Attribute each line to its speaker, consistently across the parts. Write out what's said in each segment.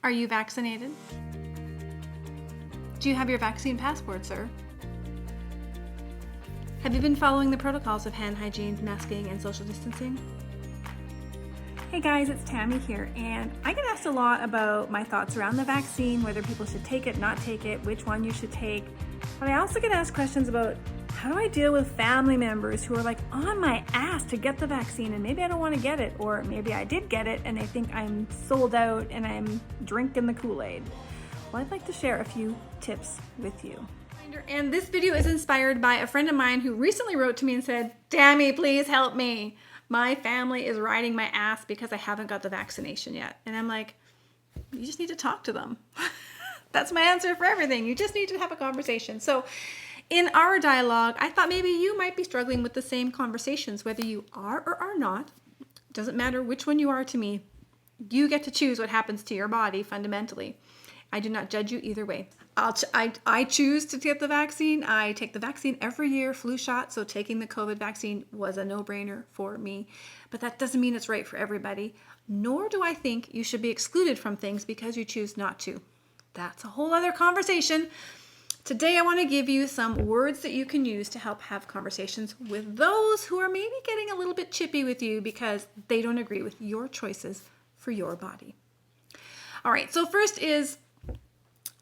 Speaker 1: Are you vaccinated? Do you have your vaccine passport, sir? Have you been following the protocols of hand hygiene, masking, and social distancing? Hey guys, it's Tammy here, and I get asked a lot about my thoughts around the vaccine, whether people should take it, not take it, which one you should take. But I also get asked questions about how do I deal with family members who are like on my ass to get the vaccine and maybe I don't want to get it, or maybe I did get it and they think I'm sold out and I'm drinking the Kool-Aid. Well, I'd like to share a few tips with you. And this video is inspired by a friend of mine who recently wrote to me and said, Tammy, please help me. My family is riding my ass because I haven't got the vaccination yet. And I'm like, you just need to talk to them. That's my answer for everything. You just need to have a conversation. So in our dialogue, I thought maybe you might be struggling with the same conversations, whether you are or are not. It doesn't matter which one you are to me. You get to choose what happens to your body fundamentally. I do not judge you either way. I choose to get the vaccine. I take the vaccine every year, flu shot, so taking the COVID vaccine was a no-brainer for me. But that doesn't mean it's right for everybody, nor do I think you should be excluded from things because you choose not to. That's a whole other conversation. Today I want to give you some words that you can use to help have conversations with those who are maybe getting a little bit chippy with you because they don't agree with your choices for your body. All right, so first is,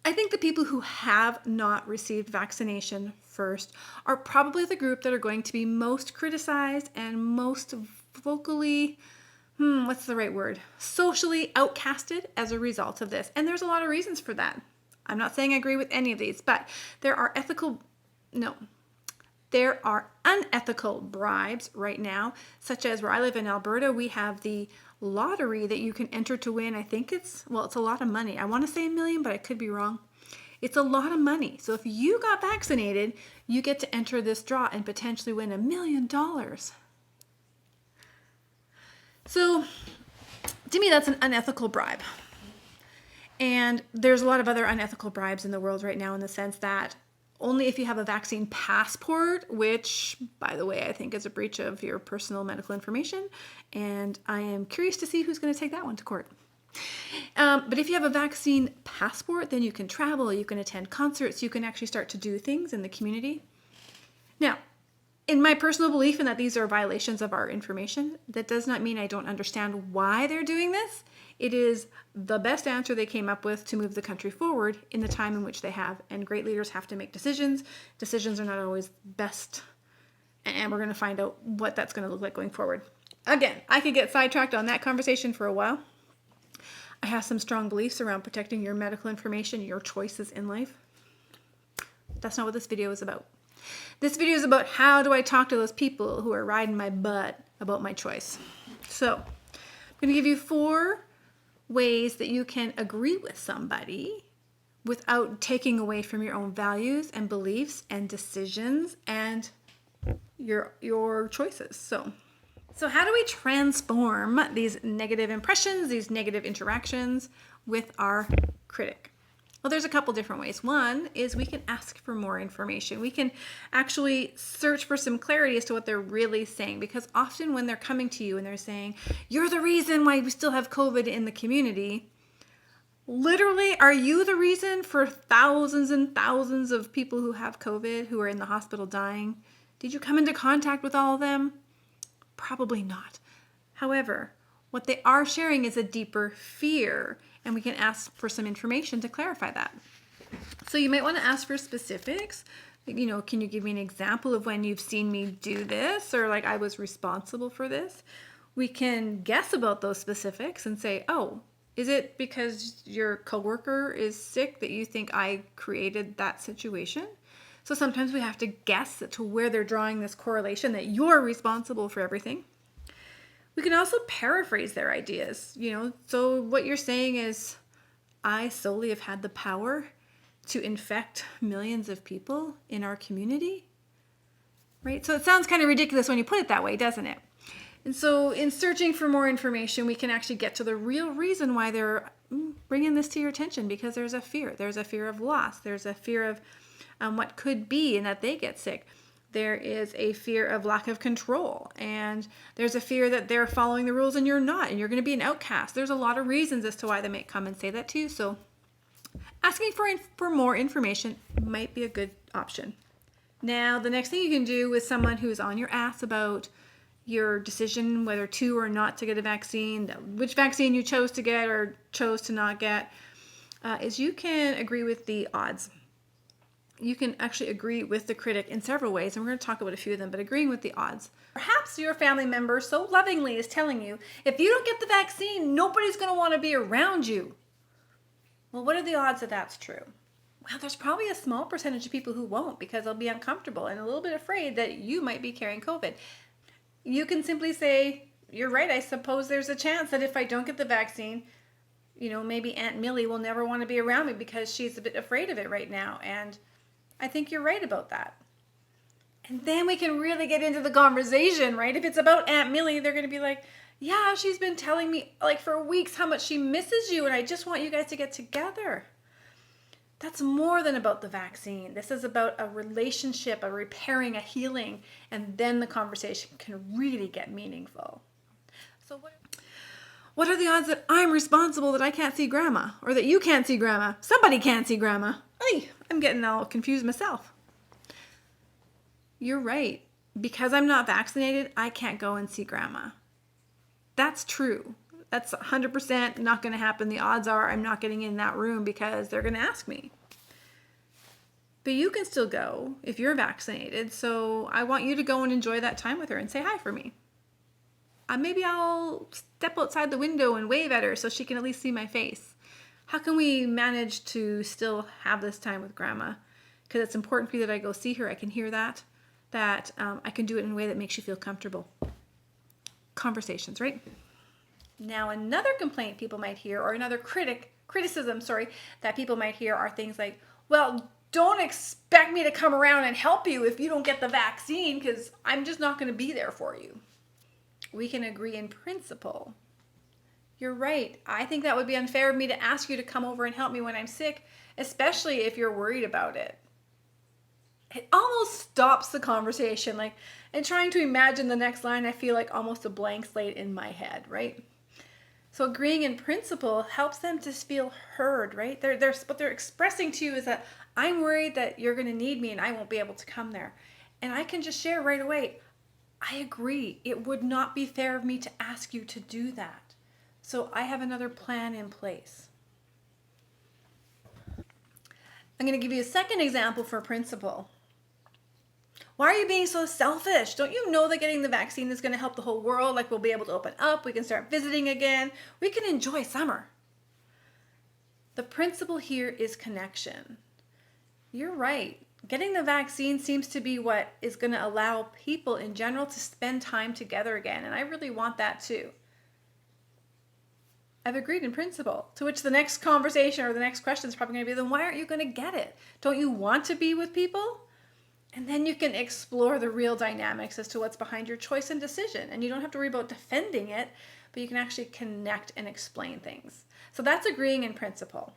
Speaker 1: I think the people who have not received vaccination first are probably the group that are going to be most criticized and most vocally, what's the right word? Socially outcasted as a result of this. And there's a lot of reasons for that. I'm not saying I agree with any of these, but there are unethical bribes right now, such as where I live in Alberta, we have the lottery that you can enter to win. I think it's a lot of money. I want to say $1 million, but I could be wrong. It's a lot of money. So if you got vaccinated, you get to enter this draw and potentially win $1 million. So to me, that's an unethical bribe. And there's a lot of other unethical bribes in the world right now in the sense that only if you have a vaccine passport, which, by the way, I think is a breach of your personal medical information. And I am curious to see who's going to take that one to court. But if you have a vaccine passport, then you can travel, you can attend concerts, you can actually start to do things in the community. Now, in my personal belief in that these are violations of our information, that does not mean I don't understand why they're doing this. It is the best answer they came up with to move the country forward in the time in which they have. And great leaders have to make decisions. Decisions are not always best. And we're going to find out what that's going to look like going forward. Again, I could get sidetracked on that conversation for a while. I have some strong beliefs around protecting your medical information, your choices in life. That's not what this video is about. This video is about how do I talk to those people who are riding my butt about my choice. So I'm going to give you 4 ways that you can agree with somebody without taking away from your own values and beliefs and decisions and your choices. So how do we transform these negative impressions, these negative interactions with our critic? Well, there's a couple different ways. One is we can ask for more information. We can actually search for some clarity as to what they're really saying, because often when they're coming to you and they're saying, you're the reason why we still have COVID in the community, literally, are you the reason for thousands and thousands of people who have COVID, who are in the hospital dying? Did you come into contact with all of them? Probably not. However, what they are sharing is a deeper fear, and we can ask for some information to clarify that. So you might want to ask for specifics. Can you give me an example of when you've seen me do this, or like I was responsible for this? We can guess about those specifics and say, oh, is it because your coworker is sick that you think I created that situation? So sometimes we have to guess to where they're drawing this correlation that you're responsible for everything. We can also paraphrase their ideas. So what you're saying is, I solely have had the power to infect millions of people in our community, right? So it sounds kind of ridiculous when you put it that way, doesn't it? And so in searching for more information, we can actually get to the real reason why they're bringing this to your attention, because there's a fear. There's a fear of loss. There's a fear of what could be and that they get sick. There is a fear of lack of control, and there's a fear that they're following the rules and you're not, and you're going to be an outcast. There's a lot of reasons as to why they might come and say that to you. So asking for more information might be a good option. Now, the next thing you can do with someone who's on your ass about your decision whether to or not to get a vaccine, which vaccine you chose to get or chose to not get, is you can agree with the odds. You can actually agree with the critic in several ways, and we're going to talk about a few of them, but agreeing with the odds. Perhaps your family member so lovingly is telling you, if you don't get the vaccine, nobody's going to want to be around you. Well, what are the odds that that's true? Well, there's probably a small percentage of people who won't because they'll be uncomfortable and a little bit afraid that you might be carrying COVID. You can simply say, you're right, I suppose there's a chance that if I don't get the vaccine, maybe Aunt Millie will never want to be around me because she's a bit afraid of it right now. And I think you're right about that. And then we can really get into the conversation, right? If it's about Aunt Millie, they're going to be like, yeah, she's been telling me for weeks how much she misses you, and I just want you guys to get together. That's more than about the vaccine. This is about a relationship, a repairing, a healing, and then the conversation can really get meaningful. So what are the odds that I'm responsible that I can't see Grandma, or that you can't see Grandma? Somebody can't see Grandma. Hey, I'm getting all confused myself. You're right. Because I'm not vaccinated, I can't go and see Grandma. That's true. That's 100% not going to happen. The odds are I'm not getting in that room because they're going to ask me. But you can still go if you're vaccinated. So I want you to go and enjoy that time with her and say hi for me. Maybe I'll step outside the window and wave at her so she can at least see my face. How can we manage to still have this time with Grandma? Because it's important for you that I go see her. I can hear that I can do it in a way that makes you feel comfortable. Conversations, right? Now, another complaint people might hear, or another criticism, that people might hear are things like, well, don't expect me to come around and help you if you don't get the vaccine, because I'm just not going to be there for you. We can agree in principle. You're right. I think that would be unfair of me to ask you to come over and help me when I'm sick, especially if you're worried about it. It almost stops the conversation. And trying to imagine the next line, I feel like almost a blank slate in my head, right? So agreeing in principle helps them to feel heard, right? What they're expressing to you is that I'm worried that you're going to need me and I won't be able to come there. And I can just share right away, I agree. It would not be fair of me to ask you to do that. So I have another plan in place. I'm going to give you a second example for principle. Why are you being so selfish? Don't you know that getting the vaccine is going to help the whole world? We'll be able to open up. We can start visiting again. We can enjoy summer. The principle here is connection. You're right. Getting the vaccine seems to be what is going to allow people in general to spend time together again. And I really want that too. I've agreed in principle, to which the next conversation or the next question is probably going to be, then why aren't you going to get it? Don't you want to be with people? And then you can explore the real dynamics as to what's behind your choice and decision. And you don't have to worry about defending it, but you can actually connect and explain things. So that's agreeing in principle.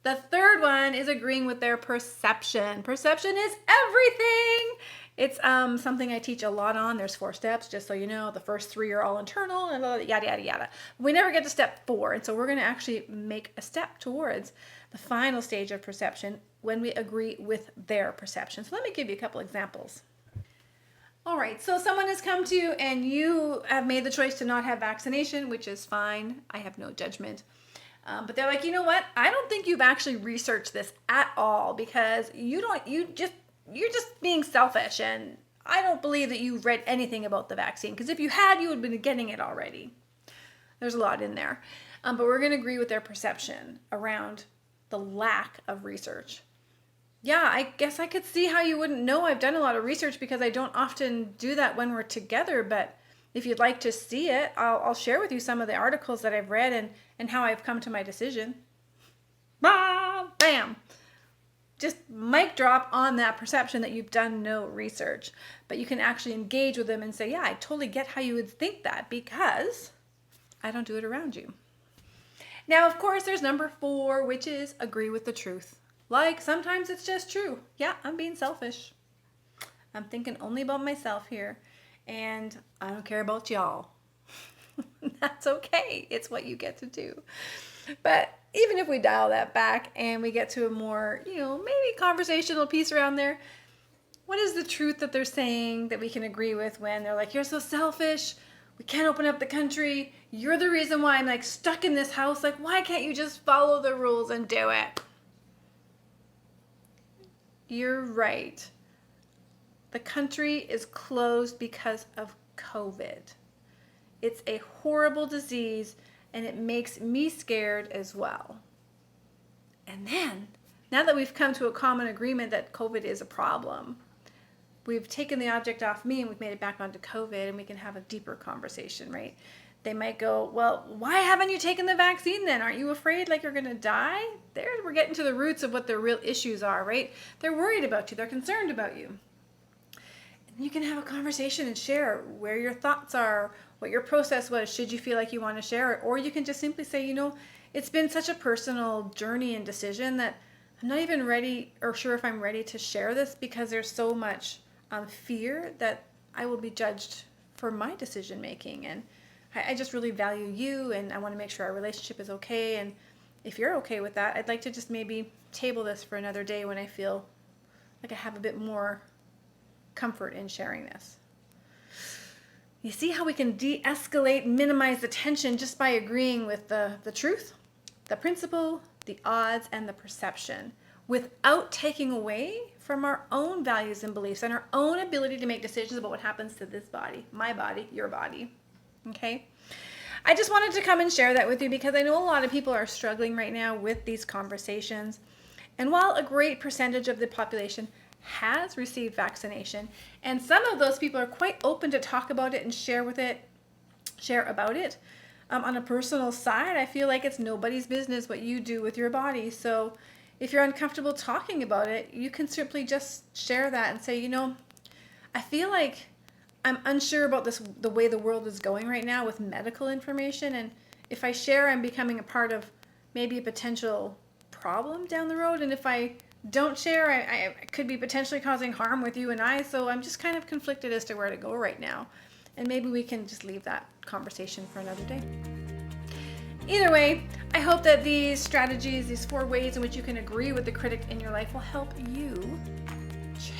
Speaker 1: The third one is agreeing with their perception. Perception is everything. It's something I teach a lot on. There's 4 steps, just so you know. The first 3 are all internal and yada, yada, yada. We never get to step 4. And so we're going to actually make a step towards the final stage of perception when we agree with their perception. So let me give you a couple examples. All right, so someone has come to you and you have made the choice to not have vaccination, which is fine. I have no judgment. But they're like, you know what? I don't think you've actually researched this at all because you're just being selfish, and I don't believe that you've read anything about the vaccine, because if you had, you would have been getting it already. There's a lot in there. But we're going to agree with their perception around the lack of research. Yeah, I guess I could see how you wouldn't know. I've done a lot of research because I don't often do that when we're together, but if you'd like to see it, I'll share with you some of the articles that I've read and how I've come to my decision. Bam! Just mic drop on that perception that you've done no research. But you can actually engage with them and say, yeah, I totally get how you would think that because I don't do it around you. Now, of course, there's number 4, which is agree with the truth. Sometimes it's just true. Yeah, I'm being selfish. I'm thinking only about myself here, and I don't care about y'all. That's okay. It's what you get to do. But even if we dial that back and we get to a more, maybe conversational piece around there, what is the truth that they're saying that we can agree with when they're like, you're so selfish, we can't open up the country, you're the reason why I'm like stuck in this house, like why can't you just follow the rules and do it? You're right. The country is closed because of COVID. It's a horrible disease, and it makes me scared as well. And then, now that we've come to a common agreement that COVID is a problem, we've taken the object off me and we've made it back onto COVID, and we can have a deeper conversation, right? They might go, well, why haven't you taken the vaccine then? Aren't you afraid like you're going to die? There, we're getting to the roots of what their real issues are, right? They're worried about you. They're concerned about you. And you can have a conversation and share where your thoughts are, what your process was, should you feel like you want to share it. Or you can just simply say, it's been such a personal journey and decision that I'm not even ready or sure if I'm ready to share this because there's so much fear that I will be judged for my decision making. And I just really value you, and I want to make sure our relationship is okay. And if you're okay with that, I'd like to just maybe table this for another day when I feel like I have a bit more comfort in sharing this. You see how we can de-escalate, minimize the tension just by agreeing with the truth, the principle, the odds, and the perception without taking away from our own values and beliefs and our own ability to make decisions about what happens to this body, my body, your body. Okay? I just wanted to come and share that with you because I know a lot of people are struggling right now with these conversations. And while a great percentage of the population has received vaccination, and some of those people are quite open to talk about it and share about it, on a personal side, I feel like it's nobody's business what you do with your body. So if you're uncomfortable talking about it, you can simply just share that and say, I feel like I'm unsure about the way the world is going right now with medical information, and if I share, I'm becoming a part of maybe a potential problem down the road, and if I don't share, I could be potentially causing harm with you and I, so I'm just kind of conflicted as to where to go right now. And maybe we can just leave that conversation for another day. Either way, I hope that these strategies, these 4 ways in which you can agree with the critic in your life will help you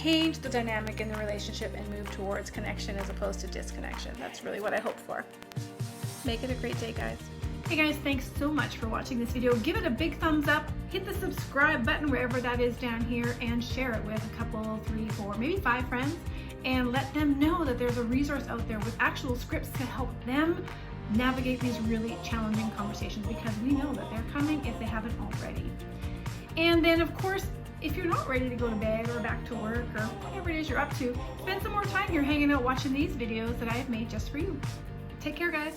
Speaker 1: change the dynamic in the relationship and move towards connection as opposed to disconnection. That's really what I hope for. Make it a great day, guys. Hey guys, thanks so much for watching this video. Give it a big thumbs up, hit the subscribe button wherever that is down here, and share it with a couple, 3, 4, maybe 5 friends, and let them know that there's a resource out there with actual scripts to help them navigate these really challenging conversations, because we know that they're coming if they haven't already. And then of course, if you're not ready to go to bed or back to work or whatever it is you're up to, spend some more time here hanging out watching these videos that I've made just for you. Take care, guys.